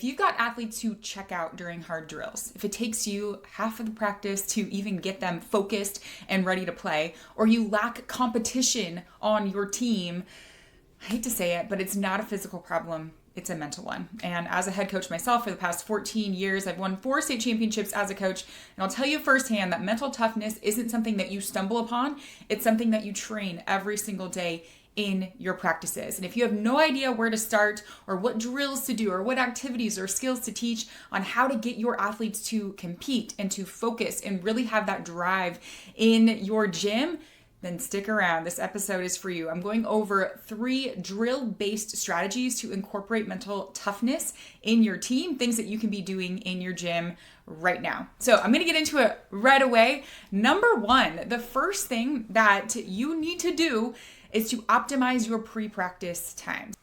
you've got athletes who check out during hard drills, if it takes you half of the practice to even get them focused and ready to play, or you lack competition on your team, I hate to say it, but it's not a physical problem. It's a mental one. And as a head coach myself for the past 14 years, I've won 4 state championships as a coach. And I'll tell you firsthand that mental toughness isn't something that you stumble upon. It's something that you train every single day in your practices. And if you have no idea where to start or what drills to do or what activities or skills to teach on how to get your athletes to compete and to focus and really have that drive in your gym, then stick around. This episode is for you. I'm going over 3 drill-based strategies to incorporate mental toughness in your team, things that you can be doing in your gym right now. So I'm going to get into it right away. Number 1, the first thing that you need to do is to optimize your pre-practice times.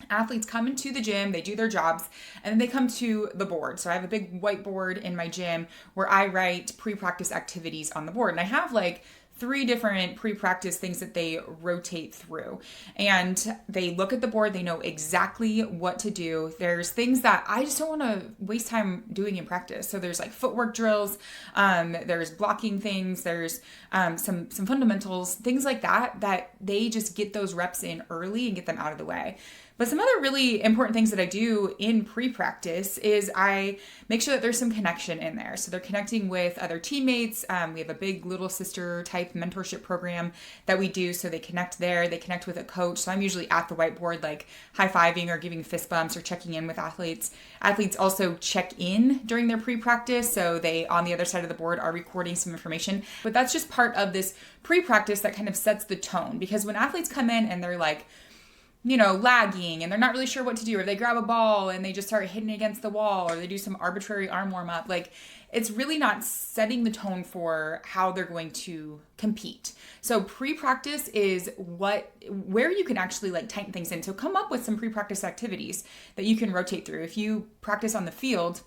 Athletes come into the gym, they do their jobs, and then they come to the board. So I have a big whiteboard in my gym where I write pre-practice activities on the board. And I have like 3 different pre-practice things that they rotate through. And they look at the board, they know exactly what to do. There's things that I just don't want to waste time doing in practice. So there's like footwork drills, there's blocking things, there's some fundamentals, things like that they just get those reps in early and get them out of the way. But some other really important things that I do in pre-practice is I make sure that there's some connection in there. So they're connecting with other teammates. We have a big little sister type mentorship program that we do. So they connect there, they connect with a coach. So I'm usually at the whiteboard, like high-fiving or giving fist bumps or checking in with athletes. Athletes also check in during their pre-practice. So they, on the other side of the board, are recording some information. But that's just part of this pre-practice that kind of sets the tone. Because when athletes come in and they're like, lagging and they're not really sure what to do, or they grab a ball and they just start hitting against the wall, or they do some arbitrary arm warm up, like it's really not setting the tone for how they're going to compete. So pre-practice is where you can actually like tighten things in. So come up with some pre-practice activities that you can rotate through. If you practice on the field,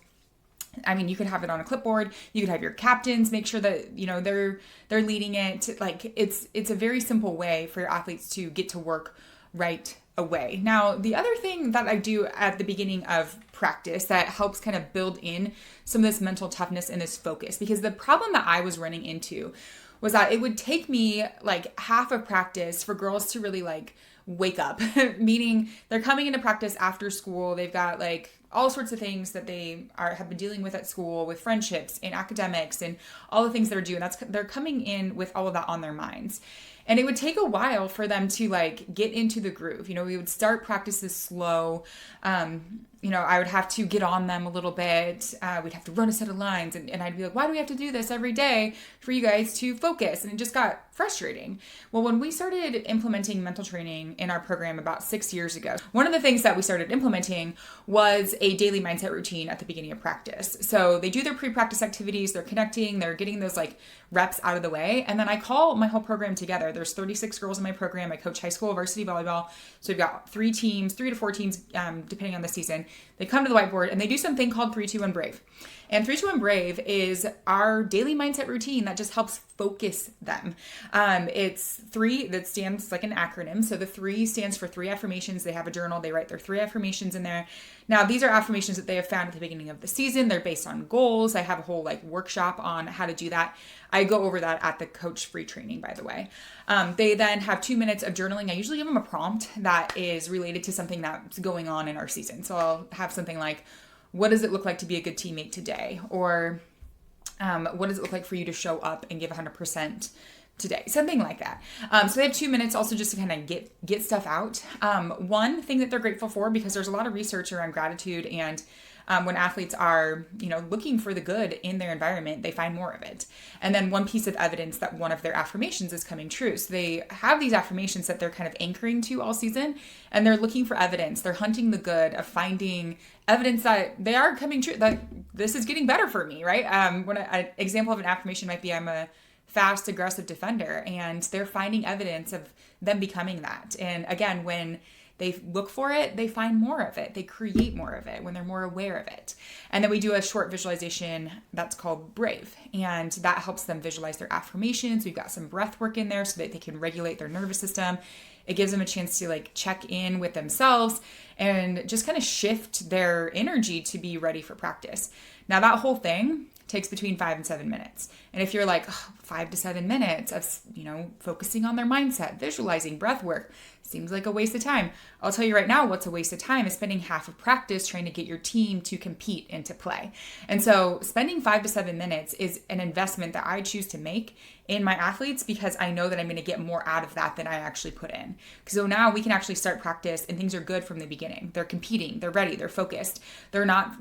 I mean, you could have it on a clipboard. You could have your captains make sure that, they're leading it. Like it's a very simple way for your athletes to get to work right away. Now, the other thing that I do at the beginning of practice that helps kind of build in some of this mental toughness and this focus, because the problem that I was running into was that it would take me like half of practice for girls to really like wake up, meaning they're coming into practice after school. They've got like all sorts of things that they have been dealing with at school, with friendships and academics and all the things they're doing. They're coming in with all of that on their minds. And it would take a while for them to like get into the groove. We would start practices slow. I would have to get on them a little bit. We'd have to run a set of lines and I'd be like, why do we have to do this every day for you guys to focus? And it just got frustrating. Well, when we started implementing mental training in our program about 6 years ago, one of the things that we started implementing was a daily mindset routine at the beginning of practice. So they do their pre-practice activities, they're connecting, they're getting those like reps out of the way. And then I call my whole program together. There's 36 girls in my program. I coach high school varsity volleyball. So we've got 3 to 4 teams, depending on the season. They come to the whiteboard and they do something called 3-2-1 Brave. And 3-2-1 Brave is our daily mindset routine that just helps focus them. It's 3 that stands like an acronym. So the 3 stands for 3 affirmations. They have a journal. They write their 3 affirmations in there. Now, these are affirmations that they have found at the beginning of the season. They're based on goals. I have a whole like workshop on how to do that. I go over that at the Coach Bre training, by the way. They then have 2 minutes of journaling. I usually give them a prompt that is related to something that's going on in our season. So I'll have something like, what does it look like to be a good teammate today? Or what does it look like for you to show up and give 100% today? Something like that. So they have 2 minutes also just to kind of get stuff out. One thing that they're grateful for, because there's a lot of research around gratitude, and when athletes are, looking for the good in their environment, they find more of it. And then one piece of evidence that one of their affirmations is coming true. So they have these affirmations that they're kind of anchoring to all season, and they're looking for evidence. They're hunting the good of finding evidence that they are coming true, that this is getting better for me, right? An example of an affirmation might be, I'm a fast, aggressive defender, and they're finding evidence of them becoming that. And again, when They look for it, they find more of it, they create more of it when they're more aware of it. And then we do a short visualization that's called Brave, and that helps them visualize their affirmations. We've got some breath work in there so that they can regulate their nervous system. It gives them a chance to like check in with themselves and just kind of shift their energy to be ready for practice. Now that whole thing takes between 5 and 7 minutes. And if you're like 5 to 7 minutes of, focusing on their mindset, visualizing, breath work, seems like a waste of time. I'll tell you right now, what's a waste of time is spending half of practice trying to get your team to compete and to play. And so spending 5 to 7 minutes is an investment that I choose to make in my athletes because I know that I'm going to get more out of that than I actually put in. So now we can actually start practice and things are good from the beginning. They're competing, they're ready, they're focused. They're not,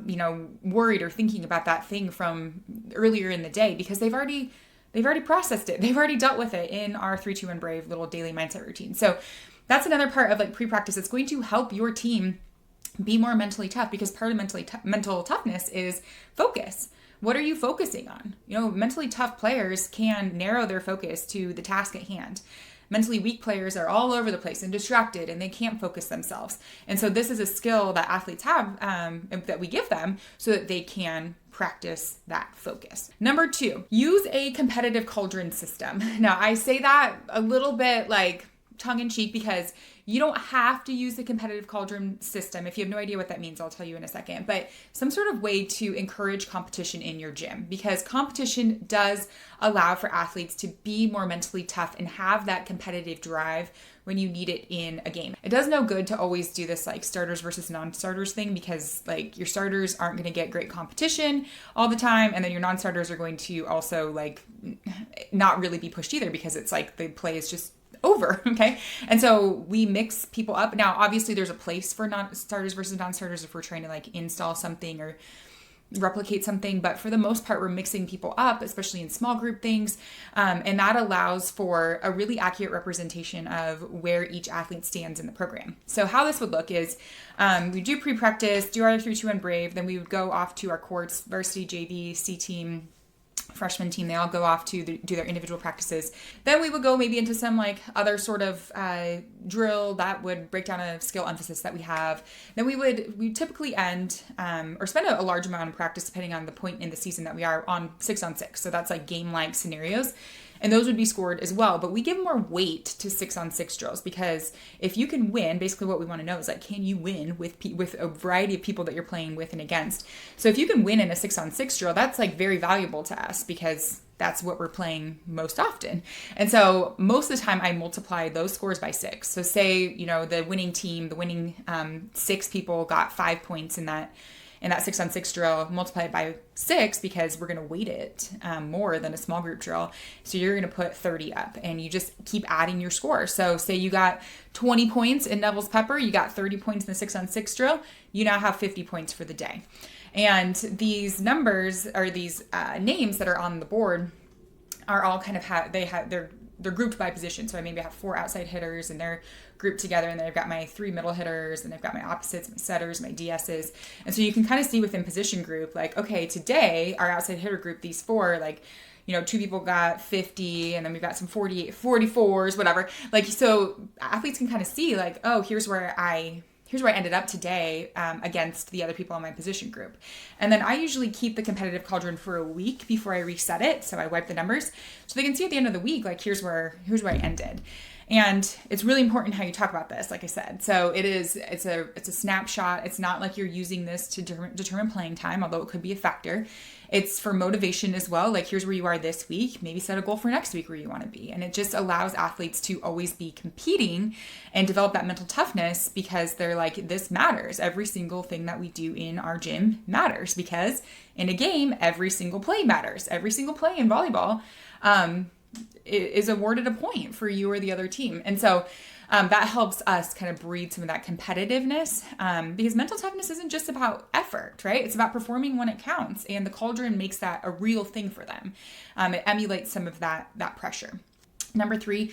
worried or thinking about that thing from earlier in the day because they've already processed it. They've already dealt with it in our 3-2-1 Brave little daily mindset routine. So that's another part of like pre-practice. It's going to help your team be more mentally tough because part of mental toughness is focus. What are you focusing on? Mentally tough players can narrow their focus to the task at hand. Mentally weak players are all over the place and distracted and they can't focus themselves. And so this is a skill that athletes have that we give them so that they can practice that focus. Number 2, use a competitive cauldron system. Now I say that a little bit like tongue in cheek because you don't have to use the competitive cauldron system. If you have no idea what that means, I'll tell you in a second, but some sort of way to encourage competition in your gym because competition does allow for athletes to be more mentally tough and have that competitive drive when you need it in a game. It does no good to always do this like starters versus non-starters thing because like your starters aren't going to get great competition all the time. And then your non-starters are going to also like not really be pushed either because it's like the play is just over. Okay. And so we mix people up. Now, obviously there's a place for non-starters versus non-starters if we're trying to like install something or replicate something. But for the most part, we're mixing people up, especially in small group things. And that allows for a really accurate representation of where each athlete stands in the program. So how this would look is we do pre-practice, do our 3-2-1 Brave, then we would go off to our courts, varsity, JV, C team, freshman team. They all go off to do their individual practices. Then we would go maybe into some like other sort of drill that would break down a skill emphasis that we have. Then we typically end or spend a large amount of practice depending on the point in the season that we are on 6-on-6. So that's like game-like scenarios. And those would be scored as well. But we give more weight to 6-on-6 drills because if you can win, basically what we want to know is like, can you win with a variety of people that you're playing with and against? So if you can win in a 6-on-6 drill, that's like very valuable to us because that's what we're playing most often. And so most of the time I multiply those scores by 6. So say, the winning team, the winning 6 people got 5 points in that 6-on-6 drill, multiply it by 6 because we're going to weight it more than a small group drill. So you're going to put 30 up and you just keep adding your score. So say you got 20 points in Neville's Pepper, you got 30 points in the 6-on-6 drill, you now have 50 points for the day. And these numbers or these names that are on the board are all kind of they're grouped by position. So I maybe have 4 outside hitters and they're grouped together, and then I've got my 3 middle hitters and I've got my opposites, my setters, my DSs. And so you can kind of see within position group, like, okay, today our outside hitter group, these 4, like, 2 people got 50 and then we've got some 48, 44s, whatever. Like, so athletes can kind of see like, oh, here's where I ended up today against the other people in my position group. And then I usually keep the competitive cauldron for a week before I reset it. So I wipe the numbers so they can see at the end of the week, like, here's where I ended. And it's really important how you talk about this, like I said. So it's a snapshot. It's not like you're using this to determine playing time, although it could be a factor. It's for motivation as well. Like, here's where you are this week. Maybe set a goal for next week where you want to be. And it just allows athletes to always be competing and develop that mental toughness because they're like, this matters. Every single thing that we do in our gym matters because in a game, every single play matters. Every single play in volleyball is awarded a point for you or the other team. And so that helps us kind of breed some of that competitiveness because mental toughness isn't just about effort, right? It's about performing when it counts. And the Cauldron makes that a real thing for them. It emulates some of that pressure. Number 3,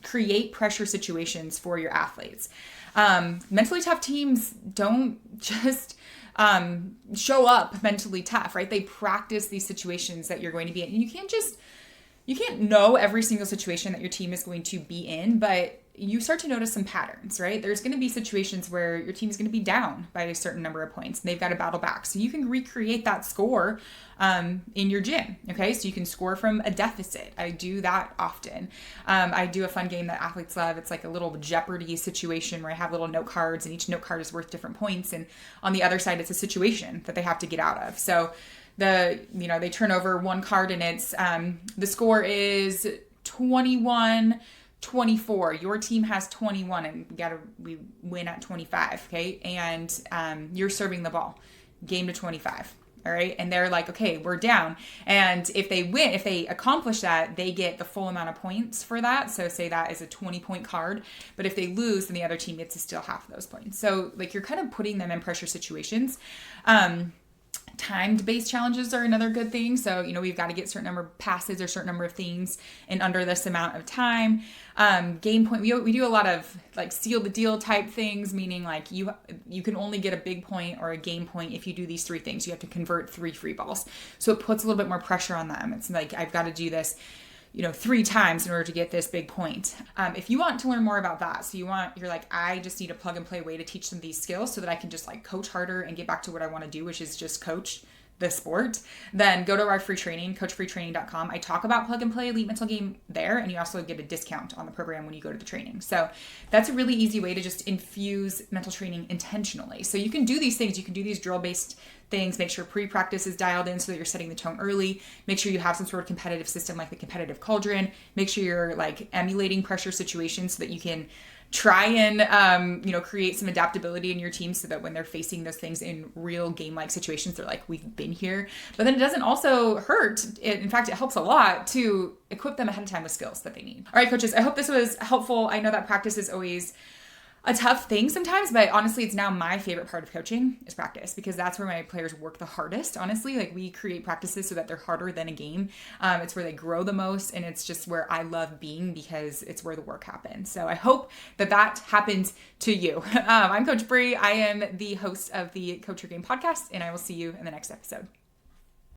create pressure situations for your athletes. Mentally tough teams don't just show up mentally tough, right? They practice these situations that you're going to be in. And you you can't know every single situation that your team is going to be in, but you start to notice some patterns, right? There's going to be situations where your team is going to be down by a certain number of points and they've got to battle back. So you can recreate that score in your gym, okay? So you can score from a deficit. I do that often. I do a fun game that athletes love. It's like a little Jeopardy situation where I have little note cards and each note card is worth different points. And on the other side, it's a situation that they have to get out of. So they turn over one card and it's, the score is 21-24. Your team has 21 and we win at 25. Okay. And, you're serving the ball, game to 25. All right. And they're like, okay, we're down. And if they accomplish that, they get the full amount of points for that. So say that is a 20-point card, but if they lose, then the other team gets to steal half of those points. So like you're kind of putting them in pressure situations. Timed based challenges are another good thing. So, we've got to get a certain number of passes or a certain number of things in under this amount of time. Game point, we do a lot of like seal the deal type things, meaning like you can only get a big point or a game point if you do these 3 things. You have to convert 3 free balls. So it puts a little bit more pressure on them. It's like, I've got to do this 3 times in order to get this big point. If you want to learn more about that, so you're like, I just need a plug and play way to teach them these skills so that I can just like coach harder and get back to what I want to do, which is just coach the sport, then go to our free training, coachbretraining.com. I talk about plug and play elite mental game there, and you also get a discount on the program when you go to the training. So that's a really easy way to just infuse mental training intentionally. So you can do these things, you can do these drill-based things, make sure pre-practice is dialed in so that you're setting the tone early, make sure you have some sort of competitive system like the competitive Cauldron, make sure you're like emulating pressure situations so that you can try and, create some adaptability in your team so that when they're facing those things in real game-like situations, they're like, we've been here. But then it doesn't also hurt. In fact, it helps a lot to equip them ahead of time with skills that they need. All right, coaches, I hope this was helpful. I know that practice is always a tough thing sometimes, but honestly, it's now my favorite part of coaching is practice because that's where my players work the hardest. Honestly, like we create practices so that they're harder than a game. It's where they grow the most, and it's just where I love being because it's where the work happens. So I hope that happens to you. I'm Coach Bre. I am the host of the Coach Your Game podcast, and I will see you in the next episode.